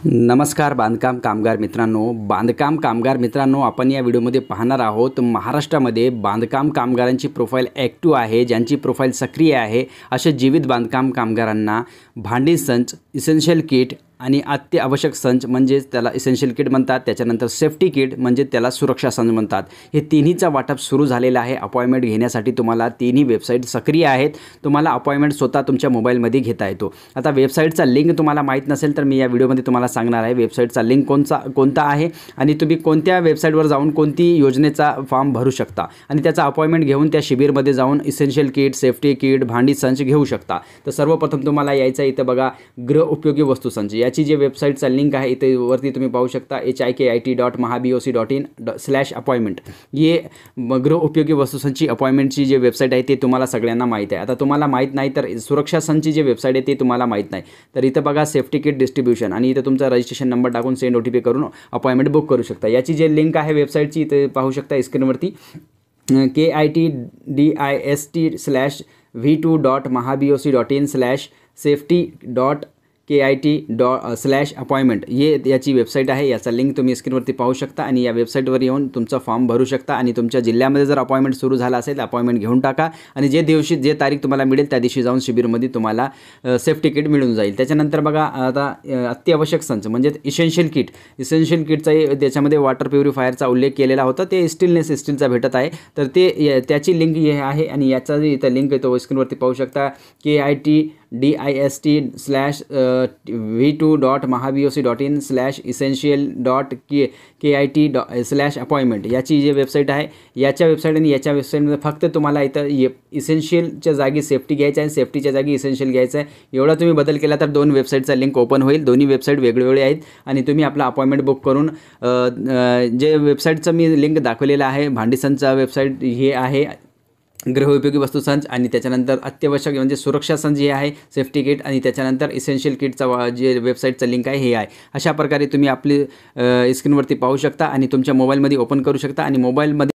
नमस्कार बांधकाम कामगार मित्रांनो, आपण या व्हिडिओमध्ये पाहणार आहोत महाराष्ट्रामध्ये बांधकाम कामगारांची प्रोफाईल ॲक्टिव्ह आहे, ज्यांची प्रोफाईल सक्रिय आहे अशा जीवित बांधकाम कामगारांना भांडी संच, इसेन्शियल किट आणि अत्यावश्यक संच म्हणजे त्याला इसेन्शियल किट म्हणतात, त्याच्यानंतर सेफ्टी किट म्हणजे त्याला सुरक्षा संच म्हणतात। हे तिन्हीचा वाटप सुरू झालेला आहे। अपॉइंटमेंट घेण्यासाठी तुम्हाला तिन्ही वेबसाईट सक्रिय आहेत, तुम्हाला अपॉइंटमेंट स्वतः तुमच्या मोबाईलमध्ये घेता येतो। आता वेबसाईटचा लिंक तुम्हाला माहीत नसेल तर मी या व्हिडिओमध्ये तुम्हाला सांगणार आहे वेबसाईटचा लिंक कोणता आहे आणि तुम्ही कोणत्या वेबसाईटवर जाऊन कोणती योजनेचा फॉर्म भरू शकता आणि त्याचा अपॉइंटमेंट घेऊन त्या शिबिरमध्ये जाऊन इसेन्शियल किट, सेफ्टी किट, भांडी संच घेऊ शकता। तर सर्वप्रथम तुम्हाला यायचं इथं बघा गृह उपयोगी वस्तू संच, याची जे वेबसाईटचा लिंक आहे इथे वरती तुम्ही पाहू शकता hikit.mahaboc.in/अपॉइंटमेंट। ये गृह उपयोगी वस्तू संची अपॉइंटमेंटची जे वेबसाईट आहे ते तुम्हाला सगळ्यांना माहीत आहे। आता तुम्हाला माहीत नाही तर सुरक्षा संची जे वेबसाईट आहे ते तुम्हाला माहीत नाही तर इथं बघा सेफ्टी किट डिस्ट्रीब्युशन आणि इथं तुमचा रजिस्ट्रेशन नंबर टाकून सेंड OTP करून अपॉइंटमेंट बुक करू शकता। याची जे लिंक आहे वेबसाईटची इथे पाहू शकता स्क्रीनवरती kitdist/v2.mahaboc.in/safety.kit/अपॉइंटमेंट ये याची वेबसाईट आहे। याचा लिंक तुम्ही स्क्रीनवरती पाहू शकता आणि या वेबसाईटवर येऊन तुमचा फॉर्म भरू शकता आणि तुमच्या जिल्ह्यामध्ये जर अपॉइंटमेंट सुरू झाला असेल अपॉइंटमेंट घेऊन टाका आणि जे तारीख तुम्हाला मिळेल त्या दिवशी जाऊन शिबिरमध्ये तुम्हाला सेफ्टी किट मिळून जाईल। त्याच्यानंतर बघा आता अत्यावश्यक संच म्हणजे इसेन्शियल किटचा त्याच्यामध्ये वॉटर प्युरिफायरचा उल्लेख केलेला होता, ते स्टीलचा भेटत आहे तर ते त्याची लिंक हे आहे आणि याचा इथं लिंक तो स्क्रीनवरती पाहू शकता kitdist/v2.mahaboc.in/essential.kit/अपॉइंटमेंट याची जी वेबसाईट आहे याच्या वेबसाईट आणि याच्या वेबसाईटमध्ये फक्त तुम्हाला इथं इसेन्शियलच्या जागी सेफ्टी घ्यायचं आहे, सेफ्टीच्या जागी इसेन्शियल घ्यायचं आहे। एवढा तुम्ही बदल केला तर दोन वेबसाईटचा लिंक ओपन होईल। दोन्ही वेबसाईट वेगवेगळे आहेत आणि तुम्ही आपला अपॉइंटमेंट बुक करून जे वेबसाईटचं मी लिंक दाखवलेलं आहे भांडी संचचा वेबसाईट हे आहे गृहोपयोगी वस्तू संच आणि त्याच्यानंतर अत्यावश्यक म्हणजे सुरक्षा संच हे आहे सेफ्टी किट आणि त्याच्यानंतर इसेन्शियल किटचा जे वेबसाईटचं लिंक आहे हे आहे। अशा प्रकारे तुम्ही आपली स्क्रीनवरती पाहू शकता आणि तुमच्या मोबाईलमध्ये ओपन करू शकता आणि मोबाईलमध्ये